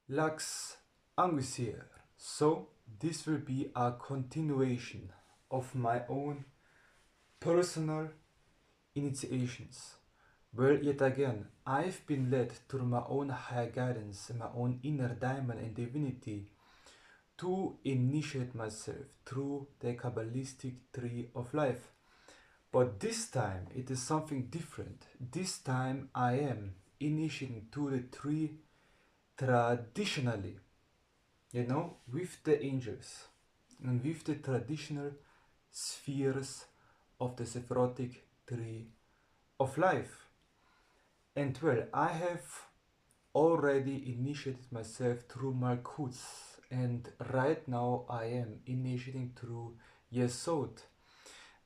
Lux Anguis here. So this will be a continuation of my own personal initiations, where yet again I've been led through my own higher guidance and my own inner diamond and divinity to initiate myself through the Kabbalistic tree of life. But this time it is something different. This time I am initiating to the tree traditionally, with the angels and with the traditional spheres of the Sephirothic tree of life. And well, I have already initiated myself through Malkuth, and right now I am initiating through Yesod.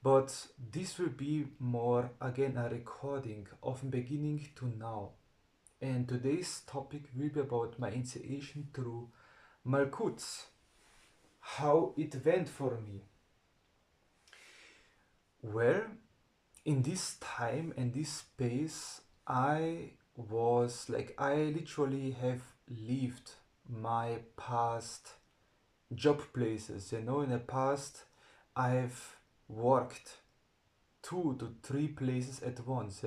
But this will be more again a recording of beginning to now. And today's topic will be about my initiation through Malkuth, how it went for me. Well, in this time and this space, I literally have lived my past job places. In the past, I've worked 2 to 3 places at once.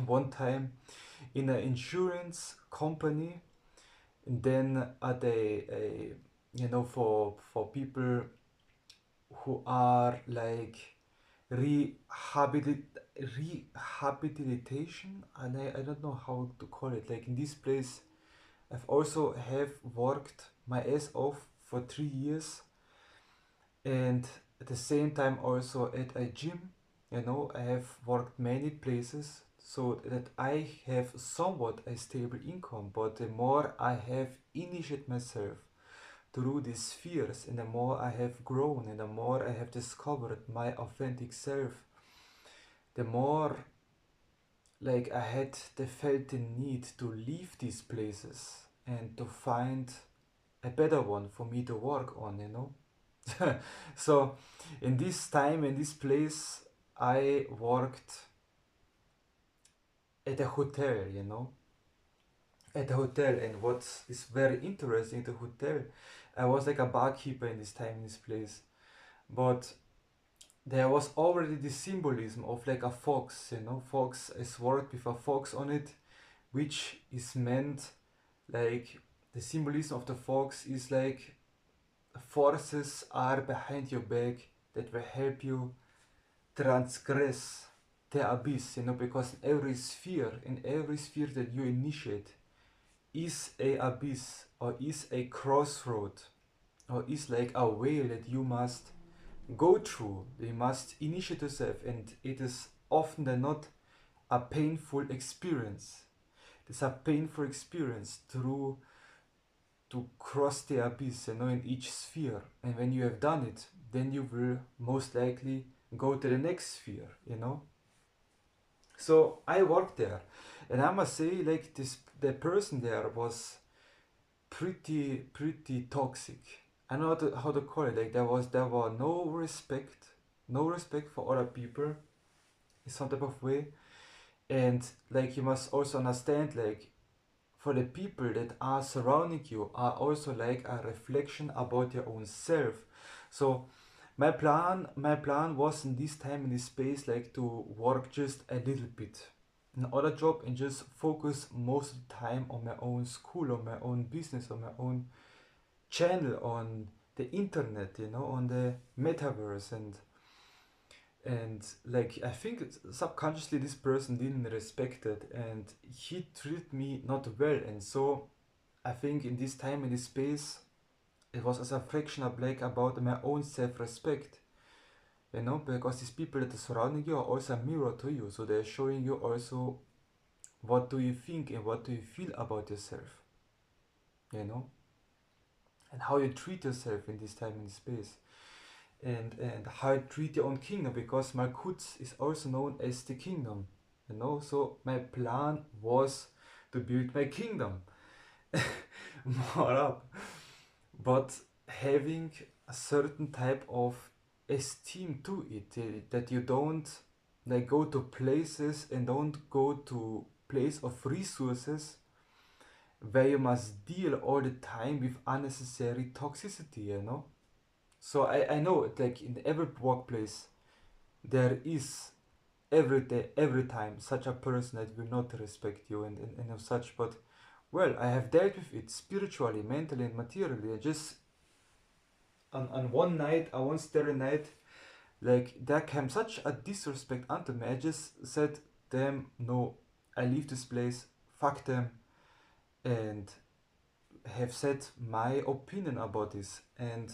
One time in an insurance company, and then at for people who are like rehabilitation, and I don't know how to call it. Like in this place, I've also have worked my ass off for 3 years, and at the same time also at a gym. I have worked many places so that I have somewhat a stable income. But the more I have initiated myself through these spheres, and the more I have grown, and the more I have discovered my authentic self, the more like I had felt the need to leave these places and to find a better one for me to work on. So in this time, in this place, I worked at a hotel. At a hotel. And what is very interesting, the hotel, I was like a barkeeper in this time, in this place. But there was already the symbolism of like a fox. Fox is worked with a fox on it, which is meant like the symbolism of the fox is like forces are behind your back that will help you transgress the abyss. Because in every sphere that you initiate is a abyss, or is a crossroad, or is like a way that you must go through. You must initiate yourself, and it is often than not a painful experience. It's a painful experience through to cross the abyss, in each sphere. And when you have done it, then you will most likely go to the next sphere. So I worked there, and I must say, like the person there was pretty toxic. I don't know how to call it. Like there was no respect for other people in some type of way. And like you must also understand, like for the people that are surrounding you are also like a reflection about your own self. So my plan was in this time, in this space, like to work just a little bit in other job and just focus most of the time on my own school, on my own business, on my own channel, on the internet, on the metaverse. And like I think subconsciously this person didn't respect it, and he treated me not well. And so I think in this time, in this space, it was as a fraction of like about my own self-respect, because these people that are surrounding you are also a mirror to you. So they're showing you also what do you think and what do you feel about yourself, and how you treat yourself in this time, in this space, and how you treat your own kingdom, because Malkuth is also known as the kingdom. So my plan was to build my kingdom more up, but having a certain type of esteem to it, that you don't like go to places and don't go to place of resources where you must deal all the time with unnecessary toxicity, you know. So I know, like, in every workplace there is every day, every time, such a person that will not respect you, and such. But well, I have dealt with it spiritually, mentally, and materially. I just on one night, on one starry night, like, there came such a disrespect unto me. I just said, damn, no, I leave this place, fuck them, and have said my opinion about this. And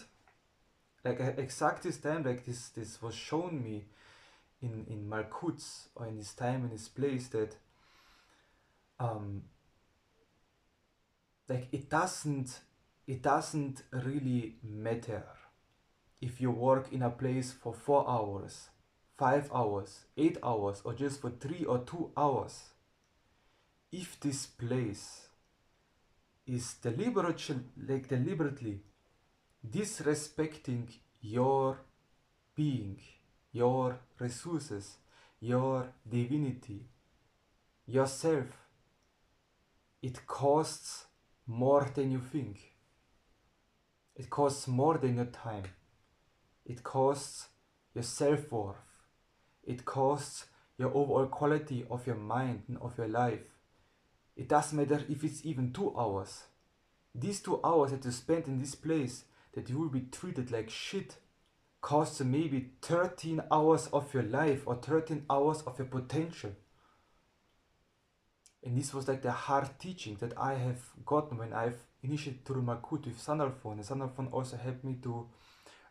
like, exact this time, like, this was shown me in Malkuth, or in this time, in this place, that um like, it doesn't really matter if you work in a place for 4 hours, 5 hours, 8 hours, or just for 3 or 2 hours. If this place is deliberately disrespecting your being, your resources, your divinity, yourself, it costs more than you think. It costs more than your time. It costs your self-worth. It costs your overall quality of your mind and of your life. It doesn't matter if it's even 2 hours. These 2 hours that you spend in this place, that you will be treated like shit, costs maybe 13 hours of your life, or 13 hours of your potential. And this was like the hard teaching that I have gotten when I've initiated through Malkuth with Sandalphon. And Sandalphon also helped me to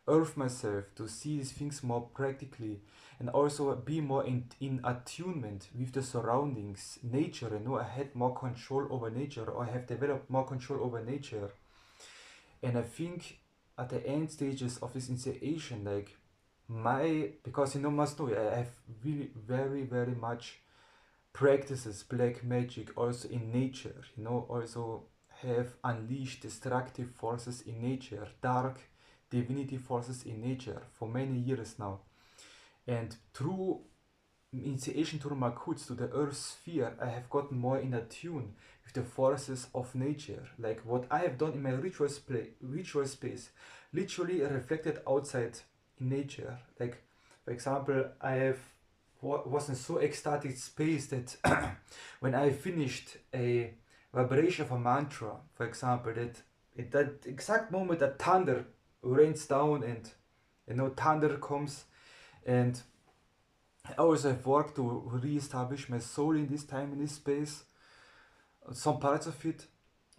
earth myself, to see these things more practically, and also be more in attunement with the surroundings, nature. I know I had more control over nature, or I have developed more control over nature. And I think at the end stages of this initiation, like, because must know, I have really very, very much practices black magic also in nature, also have unleashed destructive forces in nature, dark divinity forces in nature for many years now. And through initiation through Malkuth to the earth sphere, I have gotten more in attune with the forces of nature. Like, what I have done in my ritual space, literally reflected outside in nature. Like, for example, I was in so ecstatic space that when I finished a vibration of a mantra, for example, that at that exact moment that thunder rains down, and thunder comes. And I also have worked to re-establish my soul in this time, in this space. Some parts of it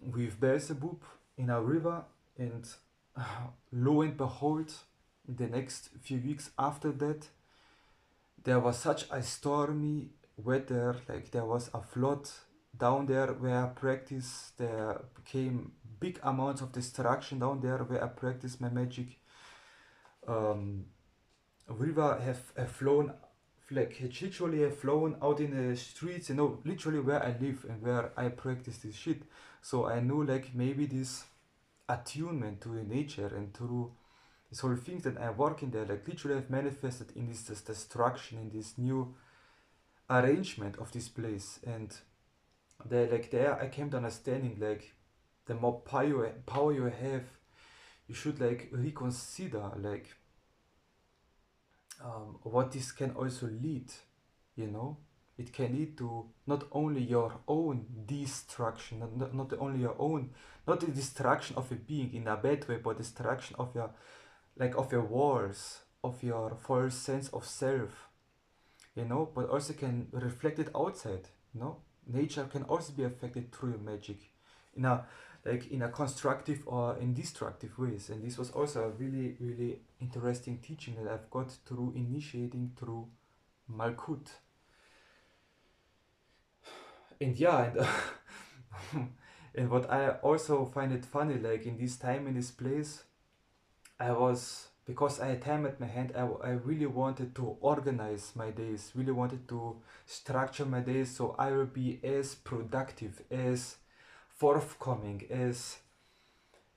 with Beelzebub in a river, and lo and behold, in the next few weeks after that, there was such a stormy weather, like there was a flood down there where I practiced. There came big amounts of destruction down there where I practiced my magic. River have flown, like literally have flown out in the streets, literally where I live and where I practice this shit. So I knew, like, maybe this attunement to the nature and through this whole thing that I work in there, like, literally have manifested in this destruction, in this new arrangement of this place. And there I came to understanding, like, the more power you have, you should, like, reconsider, like, what this can also lead, it can lead to not only your own destruction, not only your own, not the destruction of a being in a bad way, but destruction of your, like, of your walls, of your false sense of self, but also can reflect it outside. Nature can also be affected through your magic in a, like, in a constructive or in destructive ways. And this was also a really, really interesting teaching that I've got through initiating through Malkuth. And yeah, and, and what I also find it funny, like, in this time, in this place, because I had time at my hand, I really wanted to organize my days, really wanted to structure my days so I will be as productive, as forthcoming, as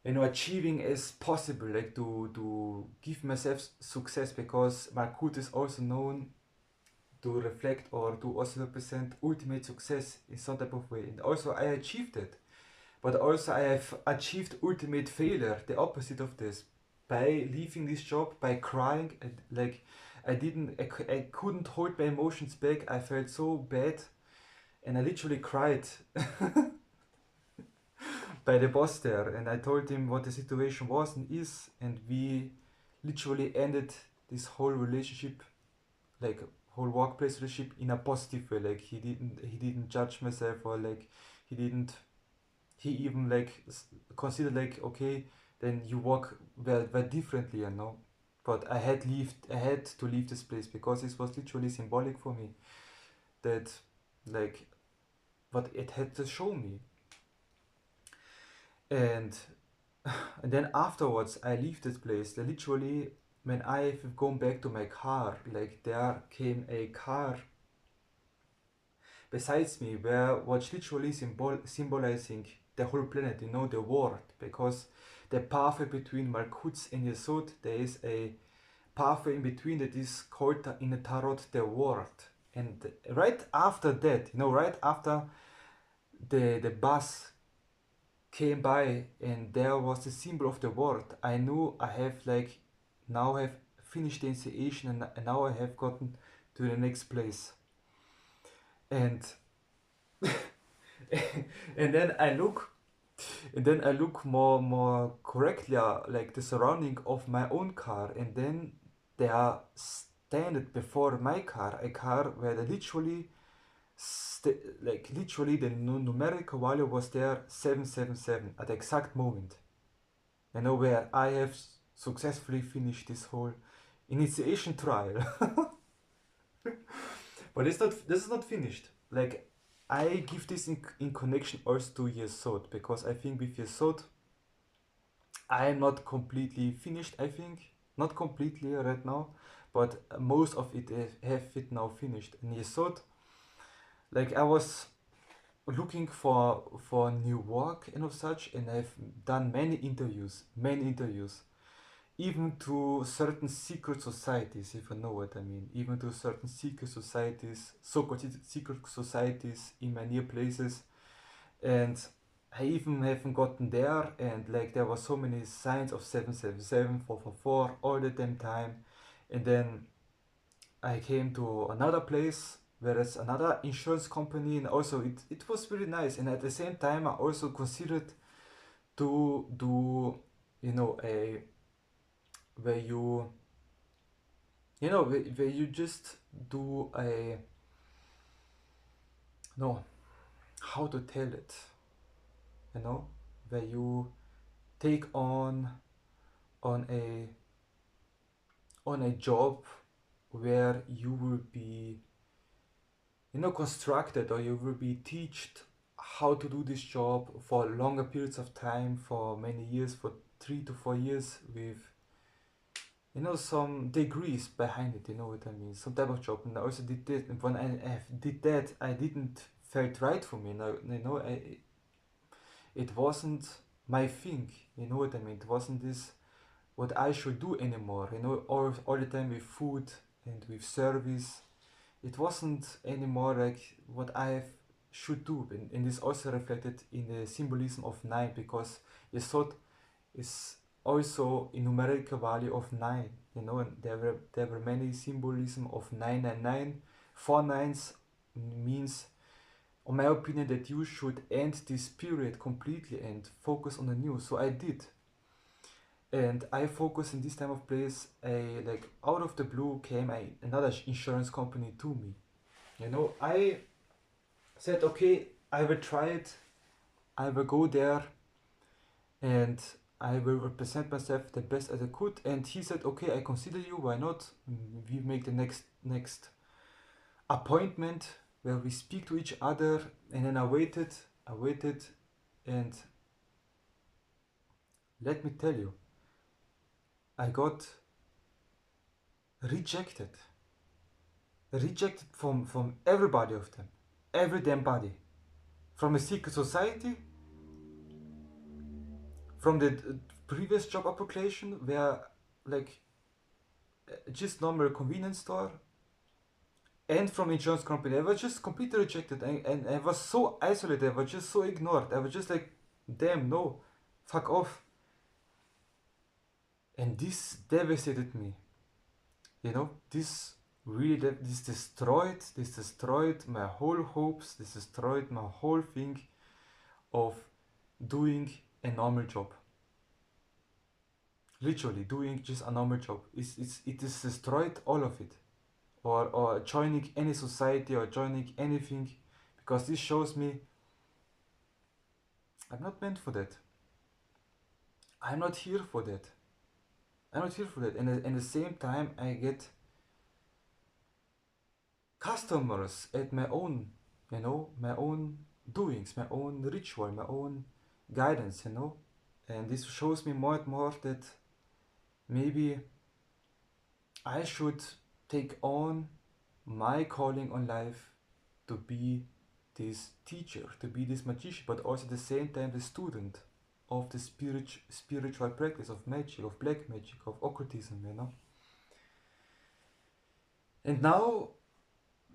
achieving as possible, like, to give myself success, because Malkuth is also known to reflect or to also represent ultimate success in some type of way. And also I achieved it. but also I have achieved ultimate failure, the opposite of this, by leaving this job, by crying. Like I couldn't hold my emotions back. I felt so bad, and I literally cried by the boss there, and I told him what the situation was and is, and we literally ended this whole relationship, like whole workplace relationship, in a positive way. Like he didn't judge myself, or like he didn't he even like considered like, okay, then you work very differently, you know. But I had to leave this place because this was literally symbolic for me, that like what it had to show me. And and then afterwards I leave this place. Literally, when I've gone back to my car, like there came a car besides me, where was literally symbolizing the whole planet, you know, the world, because the pathway between Malkuth and Yesod, there is a pathway in between that is called in the tarot the world. And right after that, you know, right after the bus came by and there was the symbol of the world, I knew I have like now have finished the initiation, and now I have gotten to the next place. And and then I look more correctly, like the surrounding of my own car, and then they are standing before my car, a car where they literally like literally the numerical value was there 777 at the exact moment, you know, where I have successfully finished this whole initiation trial. But this is not finished. Like, I give this in connection also to Yesod, because I think with Yesod I am not completely finished. I think not completely right now, but most of it have it now finished. And Yesod, like I was looking for new work and of such, and I've done many interviews, even to certain secret societies, if you know what I mean, even to certain secret societies, so-called secret societies in my near places, and I even haven't gotten there, and like there were so many signs of 777, 444 all the damn time, and then I came to another place where it's another insurance company, and also it was really nice, and at the same time I also considered to do, you know, a where where you just do a, no, how to tell it, you know, where you take on a on a job where you will be, you know, constructed, or you will be taught how to do this job for longer periods of time, for many years, for 3 to 4 years, with, you know, some degrees behind it, you know what I mean, some type of job. And I also did that, and when I did that, I didn't felt right for me. Now, you know, it wasn't my thing, you know what I mean, it wasn't this what I should do anymore, you know, all the time with food and with service. It wasn't anymore like what I should do, and this also reflected in the symbolism of nine, because Yesod is also a numerical value of nine, you know, and there were many symbolism of 999. Four nines means, in my opinion, that you should end this period completely and focus on the new. So I did, and I focus in this time of place. A like out of the blue came another insurance company to me. You know, I said, okay, I will try it. I will go there, and I will represent myself the best as I could. And he said, okay, I consider you. Why not? We make the next appointment where we speak to each other. And then I waited, and let me tell you, I got rejected. Rejected from everybody of them, every damn body, from a secret society, from the previous job application, where like just normal convenience store, and from insurance company. I was just completely rejected, and I was so isolated. I was just so ignored. I was just like damn, no, fuck off. And this devastated me. You know, this really, this destroyed my whole hopes, this destroyed my whole thing of doing a normal job. Literally, doing just a normal job. It is destroyed all of it. Or joining any society or joining anything, because this shows me I'm not meant for that. I'm not here for that. I'm not here for that. And at the same time, I get customers at my own, you know, my own doings, my own ritual, my own guidance, you know. And this shows me more and more that maybe I should take on my calling on life to be this teacher, to be this magician, but also at the same time the student of the spiritual practice of magic, of black magic, of occultism, you know. And now,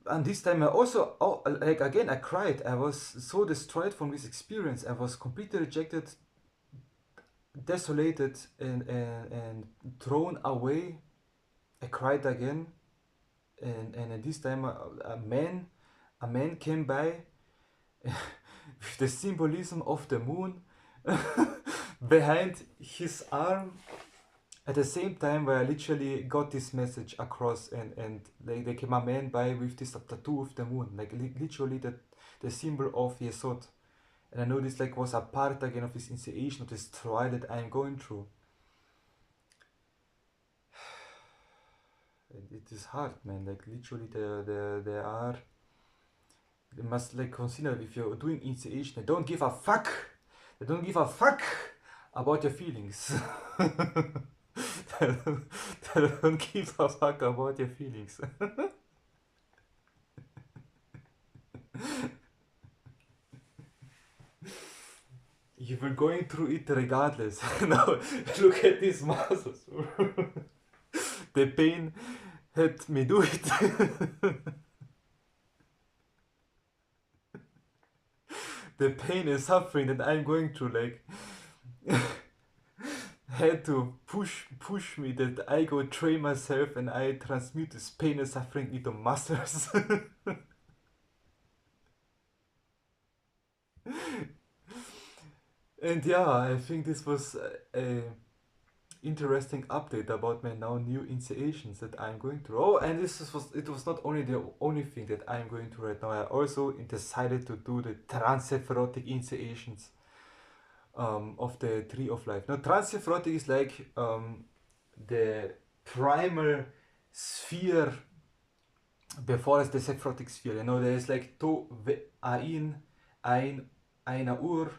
and this time I also, like again, I cried. I was so destroyed from this experience. I was completely rejected, desolated, and thrown away. I cried again, and this time a man came by with the symbolism of the moon behind his arm. At the same time, where I literally got this message across, and like there came a man by with this tattoo of the moon, like literally the symbol of Yesod. And I know this like was a part again of this initiation, of this trial that I am going through. It is hard, man. Like literally, there are. You must like consider if you're doing initiation, they don't give a fuck. They don't give a fuck about your feelings. They don't give a fuck about your feelings. You were going through it regardless. Now look at these muscles. The pain had me do it. The pain and suffering that I'm going through, like, had to push me that I go train myself and I transmute this pain and suffering into muscles. And yeah, I think this was a interesting update about my now new initiations that I'm going through. Oh, and it was not only the only thing that I'm going through right now. I also decided to do the Transsephirotic initiations of the Tree of Life. Now, Transsephirotic is like the primal sphere before the Sephirotic sphere. You know, there is like to Ain, Ein Ur,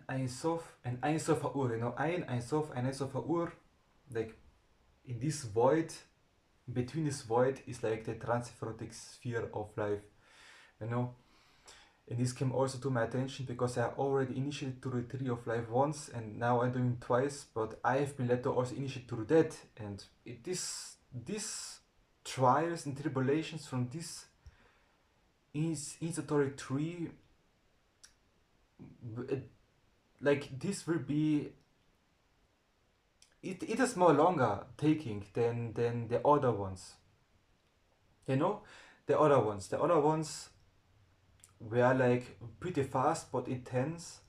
Ein Sof, and Ein Sof Ur. You know, Ein Sof, Ein Sof Ur. Like in this void, between this void is like the Transsephirotic sphere of life. You know. And this came also to my attention because I already initiated to the Tree of Life once, and now I'm doing it twice, but I have been led to also initiate to that. And these trials and tribulations from this initiatory tree, like this will be, it is more longer taking than the other ones. You know, the other ones were like pretty fast but intense,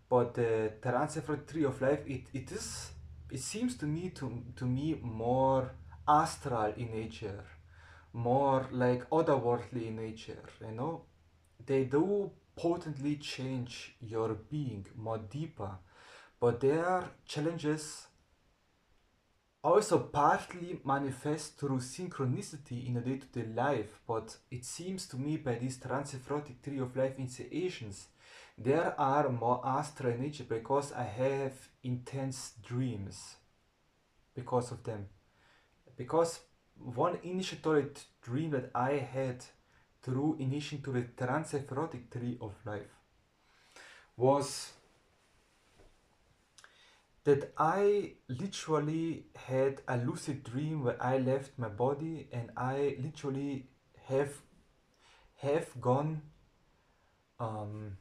but the Transsephirotic Tree of Life, it seems to me more astral in nature, more like otherworldly in nature. You know, they do potently change your being more deeper, but their challenges also partly manifest through synchronicity in a day-to-day life, but it seems to me by these Transsephirotic Tree of Life initiations, there are more astral in nature because I have intense dreams because of them. Because one initiatory dream that I had through initiating to the Transsephirotic Tree of Life was that I literally had a lucid dream where I left my body and I literally have gone um,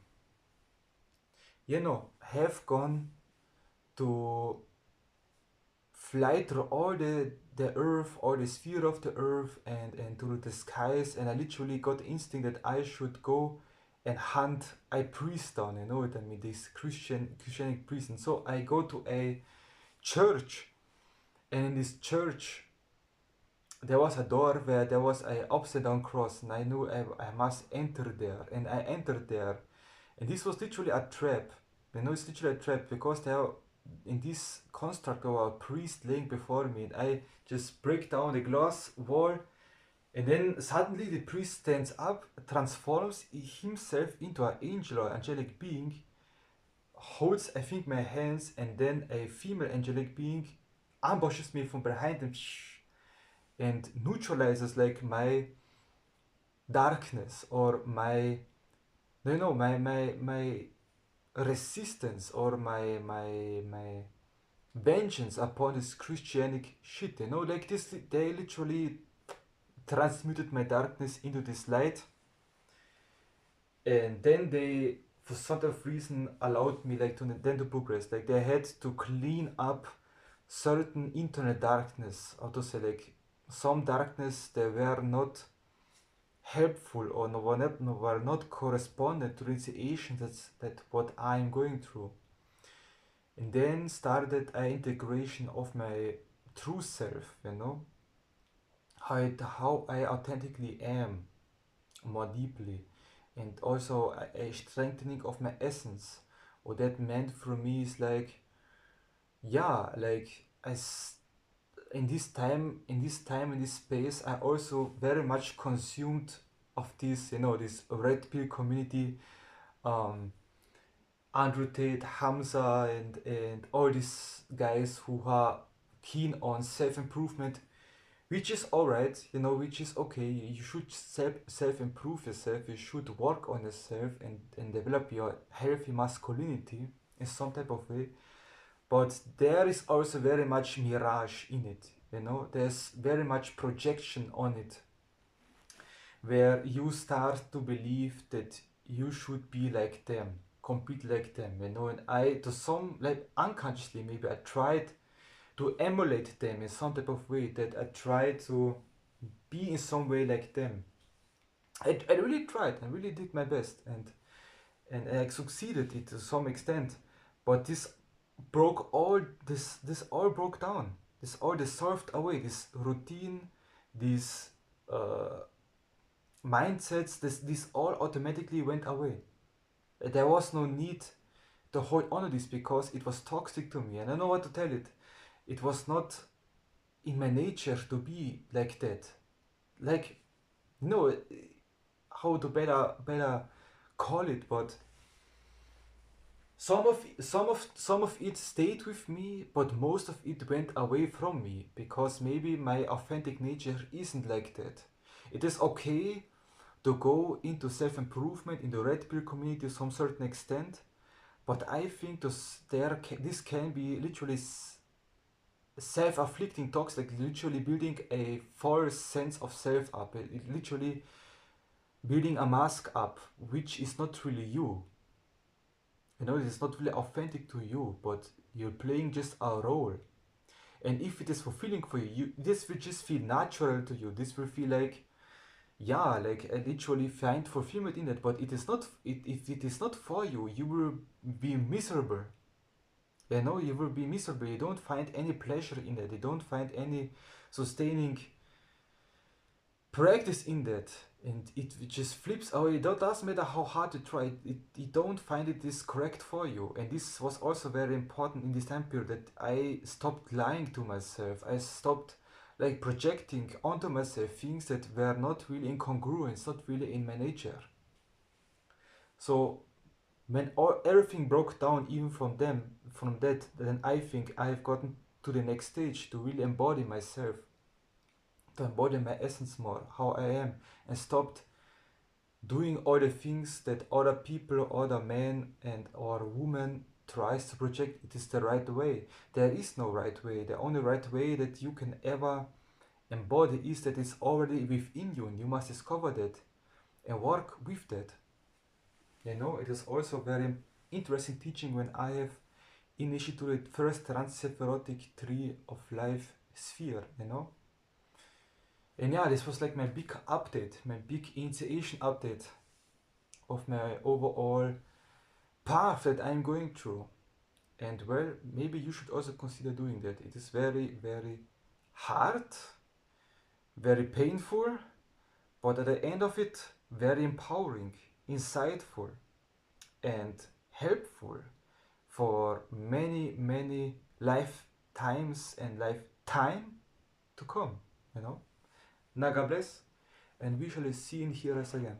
have gone to fly through all the earth, all the sphere of the earth, and through the skies, and I literally got the instinct that I should go and hunt a priest down, what I mean, this Christianic priest. And so I go to a church, and in this church there was a door where there was a upside down cross, and I knew I must enter there, and I entered there. And this was literally a trap. It's literally a trap, because there, in this construct of a priest laying before me, and I just break down the glass wall, and then suddenly the priest stands up, transforms himself into an angel or angelic being, holds, I think, my hands, and then a female angelic being ambushes me from behind and neutralizes like my darkness, or my my resistance, or my vengeance upon this Christianic shit. Like this, they literally transmuted my darkness into this light, and then they, for some sort of reason, allowed me like to progress. Like they had to clean up certain internal darkness, how to say, like some darkness that were not helpful, or were not correspondent to the initiation that what I'm going through. And then started an integration of my true self, how I authentically am more deeply, and also a strengthening of my essence. What that meant for me is like, yeah, like in this space, I also very much consumed of this, this red pill community, um, Andrew Tate, Hamza, and all these guys who are keen on self-improvement, which is alright, which is okay. You should self-improve yourself, you should work on yourself, and develop your healthy masculinity in some type of way. But there is also very much mirage in it, there's very much projection on it, where you start to believe that you should be like them, compete like them, and I, to some, like unconsciously maybe, I tried to emulate them in some type of way, that I tried to be in some way like them. I really tried, I really did my best, and I succeeded it to some extent, but this all broke down, this all dissolved away, this routine, these uh, mindsets, this all automatically went away. There was no need to hold on to this, because it was toxic to me, and I know what to tell it. It was not in my nature to be like that. Like, no, how to better call it, but some of it stayed with me, but most of it went away from me, because maybe my authentic nature isn't like that. It is okay to go into self-improvement in the red pill community to some certain extent, but I think this can be literally self-afflicting toxic, like literally building a false sense of self up, literally building a mask up, which is not really you. It is not really authentic to you, but you're playing just a role. And if it is fulfilling for you, this will just feel natural to you. This will feel like, yeah, like I literally find fulfillment in it. But it is not. If it is not for you, you will be miserable. You will be miserable. You don't find any pleasure in it. You don't find any sustaining practice in that, and it just flips away. It doesn't matter how hard you try, you don't find it is correct for you. And this was also very important in this time period, that I stopped lying to myself. I stopped like projecting onto myself things that were not really in congruence, not really in my nature. So when everything broke down, even from that, then I think I've gotten to the next stage, to really embody myself, to embody my essence more, how I am, and stopped doing all the things that other people, other men and or women tries to project it is the right way. There is no right way. The only right way that you can ever embody is that it's already within you, and you must discover that and work with that. You know, it is also very interesting teaching when I have initiated first Transsephirotic tree of life sphere, you know. And yeah, this was like my big update, my big initiation update of my overall path that I'm going through. And well, maybe you should also consider doing that. It is very, very hard, very painful, but at the end of it, very empowering, insightful, and helpful for many, many lifetimes and lifetime to come, you know. Naga bless, and we shall see and hear us again.